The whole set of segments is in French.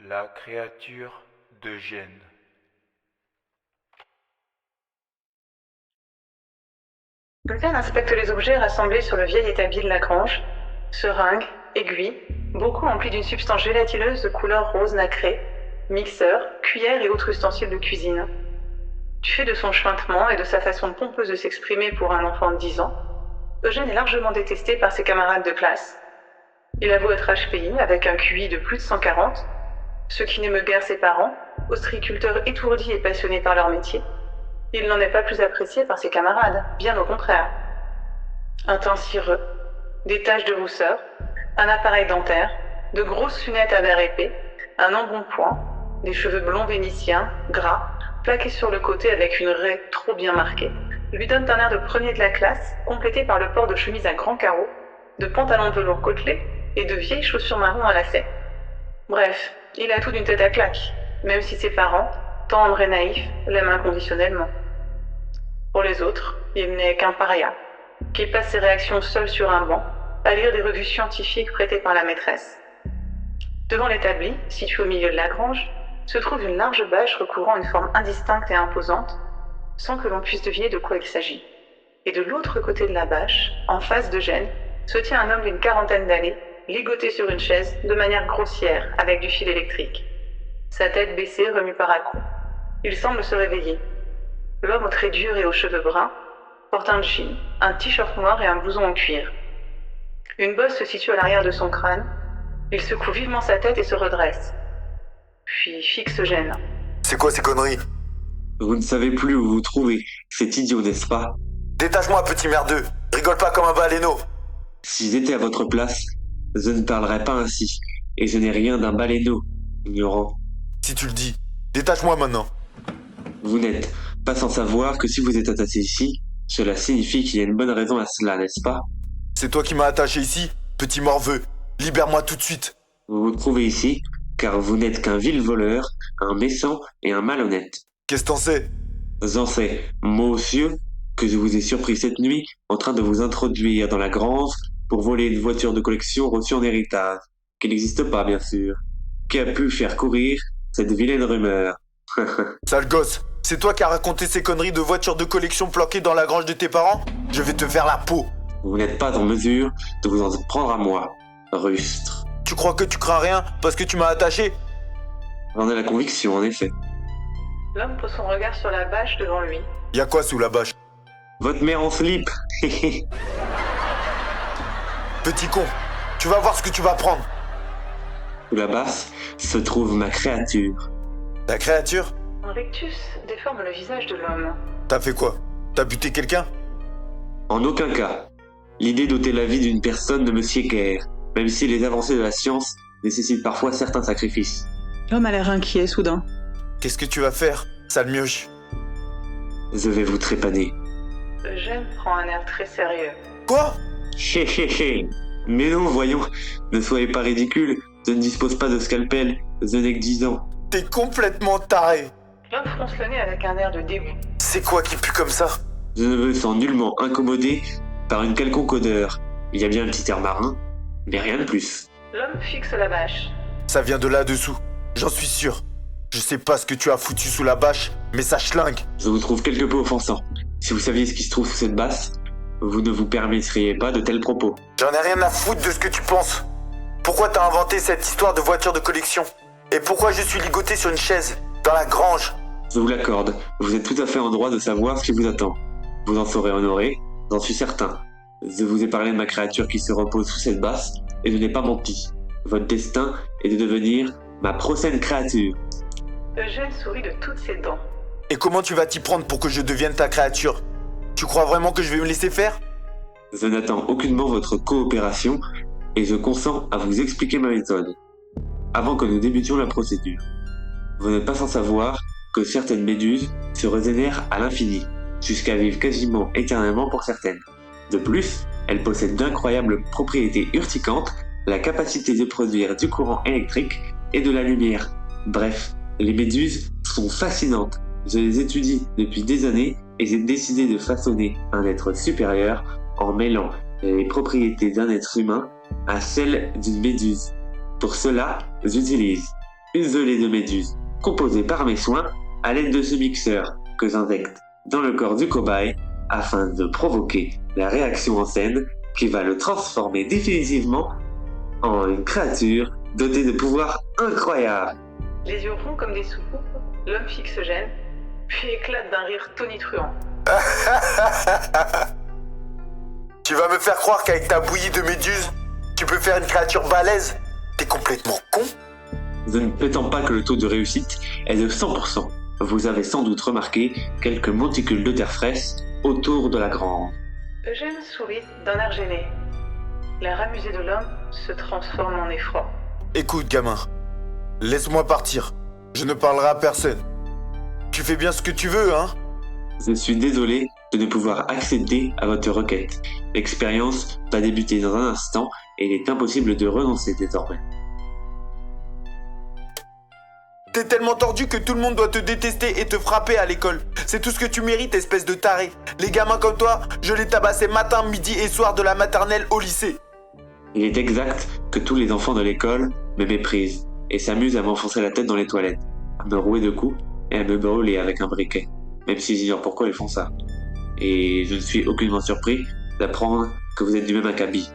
La créature d'Eugène. Eugène inspecte les objets rassemblés sur le vieil établi de la grange. Seringues, aiguilles, beaucoup emplis d'une substance gélatineuse de couleur rose nacrée, mixeurs, cuillères et autres ustensiles de cuisine. Du fait de son chuintement et de sa façon pompeuse de s'exprimer pour un enfant de 10 ans, Eugène est largement détesté par ses camarades de classe. Il avoue être HPI avec un QI de plus de 140, ce qui n'émeut guère ses parents, ostréiculteurs étourdis et passionnés par leur métier. Il n'en est pas plus apprécié par ses camarades, bien au contraire. Un teint cireux, des taches de rousseur, un appareil dentaire, de grosses lunettes à verre épais, un embonpoint, des cheveux blonds vénitiens, gras, plaqués sur le côté avec une raie trop bien marquée, lui donnent un air de premier de la classe, complété par le port de chemises à grands carreaux, de pantalons de velours côtelés et de vieilles chaussures marron à lacets. Bref, il a tout d'une tête à claque, même si ses parents, tendres et naïfs, l'aiment inconditionnellement. Pour les autres, il n'est qu'un paria, qui passe ses réactions seul sur un banc, à lire des revues scientifiques prêtées par la maîtresse. Devant l'établi, situé au milieu de la grange, se trouve une large bâche recouvrant une forme indistincte et imposante, sans que l'on puisse deviner de quoi il s'agit. Et de l'autre côté de la bâche, en face d'Eugène, se tient un homme d'une quarantaine d'années, ligoté sur une chaise, de manière grossière, avec du fil électrique. Sa tête baissée remue par à-coups. Il semble se réveiller. L'homme aux traits durs et aux cheveux bruns porte un jean, un t-shirt noir et un blouson en cuir. Une bosse se situe à l'arrière de son crâne. Il secoue vivement sa tête et se redresse. Puis fixe Eugène. C'est quoi ces conneries? Vous ne savez plus où vous trouvez. C'est idiot, n'est-ce pas? Détache-moi, petit merdeux. Rigole pas comme un baleineau. Si j'étais à votre place, je ne parlerais pas ainsi. Et je n'ai rien d'un baleineau, ignorant. Si tu le dis, détache-moi maintenant. Vous n'êtes pas sans savoir que si vous êtes attaché ici, cela signifie qu'il y a une bonne raison à cela, n'est-ce pas? C'est toi qui m'as attaché ici, petit morveux. Libère-moi tout de suite. Vous vous trouvez ici, car vous n'êtes qu'un vil voleur, un méchant et un malhonnête. Qu'est-ce que t'en sais? J'en sais, monsieur, que je vous ai surpris cette nuit en train de vous introduire dans la grange pour voler une voiture de collection reçue en héritage, qui n'existe pas, bien sûr. Qui a pu faire courir cette vilaine rumeur? Sale gosse, c'est toi qui as raconté ces conneries de voitures de collection planquées dans la grange de tes parents? Je vais te faire la peau. Vous n'êtes pas en mesure de vous en prendre à moi, rustre. Tu crois que tu crains rien parce que tu m'as attaché? J'en ai la conviction, en effet. L'homme pose son regard sur la bâche devant lui. Y'a quoi sous la bâche? Votre mère en slip. Petit con, tu vas voir ce que tu vas prendre. Sous la basse se trouve ma créature. La créature? Un rictus déforme le visage de l'homme. T'as fait quoi? T'as buté quelqu'un? En aucun cas. L'idée d'ôter la vie d'une personne ne me sied guère, même si les avancées de la science nécessitent parfois certains sacrifices. L'homme a l'air inquiet soudain. Qu'est-ce que tu vas faire, sale mioche? Je vais vous trépaner. Eugène prend un air très sérieux. Quoi? Hé hé hé. Mais non, voyons, ne soyez pas ridicule, je ne dispose pas de scalpel, je n'ai que 10 ans. T'es complètement taré. L'homme fronce le nez avec un air de dégoût. C'est quoi qui pue comme ça? Je ne me sens nullement incommodé par une quelconque odeur. Il y a bien un petit air marin, mais rien de plus. L'homme fixe la bâche. Ça vient de là-dessous, j'en suis sûr. Je sais pas ce que tu as foutu sous la bâche, mais ça schlingue. Je vous trouve quelque peu offensant. Si vous saviez ce qui se trouve sous cette basse, vous ne vous permettriez pas de tels propos. J'en ai rien à foutre de ce que tu penses. Pourquoi t'as inventé cette histoire de voiture de collection? Et pourquoi je suis ligoté sur une chaise, dans la grange? Je vous l'accorde, vous êtes tout à fait en droit de savoir ce qui vous attend. Vous en serez honoré, j'en suis certain. Je vous ai parlé de ma créature qui se repose sous cette basse, et je n'ai pas menti. Votre destin est de devenir ma prochaine créature. Eugène sourit de toutes ses dents. Et comment tu vas t'y prendre pour que je devienne ta créature? Tu crois vraiment que je vais me laisser faire? Je n'attends aucunement votre coopération, et je consens à vous expliquer ma méthode. Avant que nous débutions la procédure. Vous n'êtes pas sans savoir que certaines méduses se régénèrent à l'infini, jusqu'à vivre quasiment éternellement pour certaines. De plus, elles possèdent d'incroyables propriétés urticantes, la capacité de produire du courant électrique et de la lumière. Bref, les méduses sont fascinantes. Je les étudie depuis des années et j'ai décidé de façonner un être supérieur en mêlant les propriétés d'un être humain à celles d'une méduse. Pour cela, j'utilise une gelée de méduses composée par mes soins à l'aide de ce mixeur que j'injecte dans le corps du cobaye afin de provoquer la réaction en scène qui va le transformer définitivement en une créature dotée de pouvoirs incroyables. Les yeux ronds comme des soucoupes, l'homme fixe Eugène, puis éclate d'un rire tonitruant. Tu vas me faire croire qu'avec ta bouillie de méduses, tu peux faire une créature balèze? T'es complètement con? Je ne prétends pas que le taux de réussite est de 100%. Vous avez sans doute remarqué quelques monticules de terre fraîche autour de la grange. Eugène sourit d'un air gêné. L'air amusé de l'homme se transforme en effroi. Écoute, gamin, laisse-moi partir. Je ne parlerai à personne. Tu fais bien ce que tu veux, hein? Je suis désolé de ne pouvoir accéder à votre requête. L'expérience va débuter dans un instant et il est impossible de renoncer désormais. T'es tellement tordu que tout le monde doit te détester et te frapper à l'école. C'est tout ce que tu mérites, espèce de taré. Les gamins comme toi, je les tabassais matin, midi et soir de la maternelle au lycée. Il est exact que tous les enfants de l'école me méprisent et s'amusent à m'enfoncer la tête dans les toilettes, à me rouer de coups et à me brûler avec un briquet, même si j'ignore pourquoi ils font ça. Et je ne suis aucunement surpris d'apprendre que vous êtes du même acabit.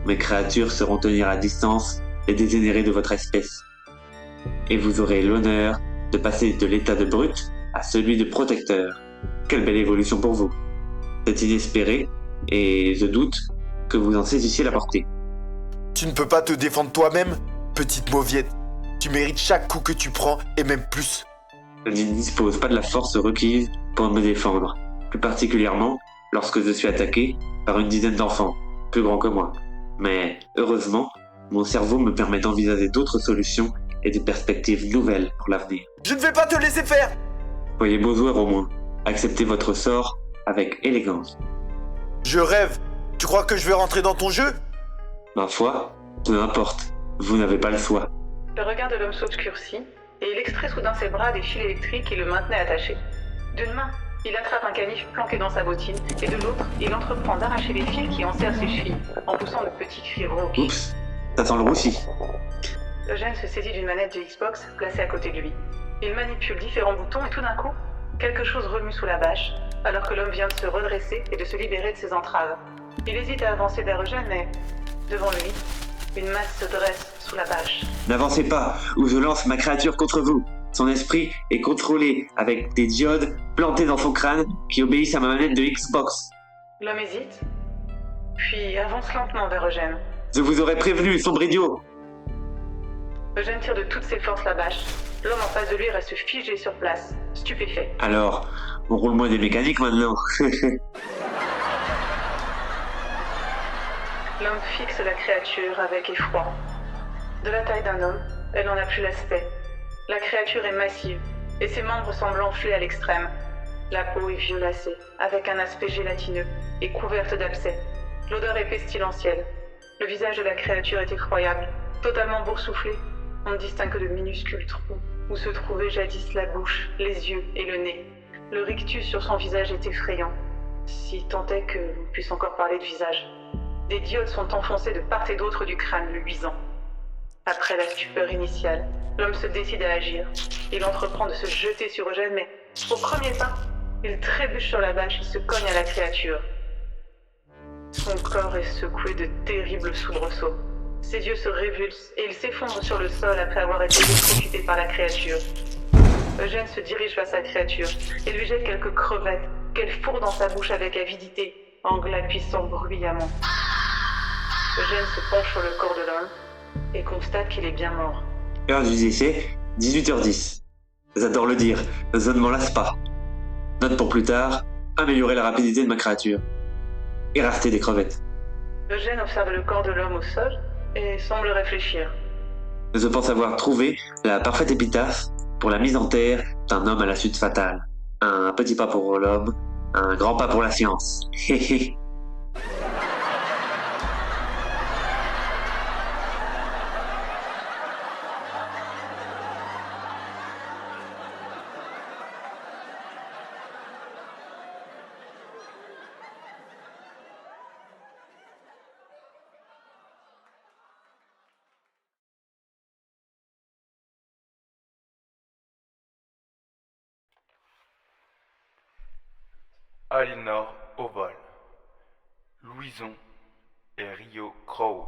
Mes créatures seront tenir à distance les dégénérés de votre espèce. Et vous aurez l'honneur de passer de l'état de brute à celui de protecteur. Quelle belle évolution pour vous. C'est inespéré et je doute que vous en saisissiez la portée. Tu ne peux pas te défendre toi-même, petite mauviette. Tu mérites chaque coup que tu prends et même plus. Je ne dispose pas de la force requise pour me défendre, plus particulièrement lorsque je suis attaqué par une dizaine d'enfants, plus grands que moi. Mais heureusement, mon cerveau me permet d'envisager d'autres solutions et des perspectives nouvelles pour l'avenir. Je ne vais pas te laisser faire! Soyez beaux joueurs au moins. Acceptez votre sort avec élégance. Je rêve. Tu crois que je vais rentrer dans ton jeu? Ma foi, peu importe. Vous n'avez pas le choix. Le regard de l'homme s'obscurcit et il extrait soudain ses bras des fils électriques qui le maintenaient attaché. D'une main, il attrape un canif planqué dans sa bottine et de l'autre, il entreprend d'arracher les fils qui enserrent ses chevilles en poussant de petits cris rauques. Oups, ça sent le roussi. Eugène se saisit d'une manette de Xbox placée à côté de lui. Il manipule différents boutons et tout d'un coup, quelque chose remue sous la bâche, alors que l'homme vient de se redresser et de se libérer de ses entraves. Il hésite à avancer vers Eugène, mais devant lui, une masse se dresse sous la bâche. N'avancez pas, ou je lance ma créature contre vous. Son esprit est contrôlé avec des diodes plantées dans son crâne qui obéissent à ma manette de Xbox. L'homme hésite, puis avance lentement vers Eugène. Je vous aurais prévenu, sombre idiot. Eugène tire de toutes ses forces la bâche. L'homme en face de lui reste figé sur place, stupéfait. Alors, on roule moins des mécaniques maintenant. L'homme fixe la créature avec effroi. De la taille d'un homme, elle n'en a plus l'aspect. La créature est massive, et ses membres semblent enflés à l'extrême. La peau est violacée, avec un aspect gélatineux, et couverte d'abcès. L'odeur est pestilentielle. Le visage de la créature est effroyable, totalement boursouflé. On ne distingue que de minuscules trous, où se trouvaient jadis la bouche, les yeux et le nez. Le rictus sur son visage est effrayant, si tant est que l'on puisse encore parler de visage. Des diodes sont enfoncées de part et d'autre du crâne, le luisant. Après la stupeur initiale, l'homme se décide à agir. Il entreprend de se jeter sur Eugène, mais au premier pas, il trébuche sur la bâche et se cogne à la créature. Son corps est secoué de terribles soubresauts. Ses yeux se révulsent et il s'effondre sur le sol après avoir été électrocuté par la créature. Eugène se dirige vers sa créature et lui jette quelques crevettes qu'elle fourre dans sa bouche avec avidité, en glapissant bruyamment. Eugène se penche sur le corps de l'homme et constate qu'il est bien mort. Heure du décès, 18h10. J'adore le dire, je ne m'en lasse pas. Note pour plus tard, améliorer la rapidité de ma créature. Et racheter des crevettes. Eugène observe le corps de l'homme au sol et semble réfléchir. Je pense avoir trouvé la parfaite épitaphe pour la mise en terre d'un homme à la chute fatale. Un petit pas pour l'homme, un grand pas pour la science. Alinor Oval, Louison et Rio Crows.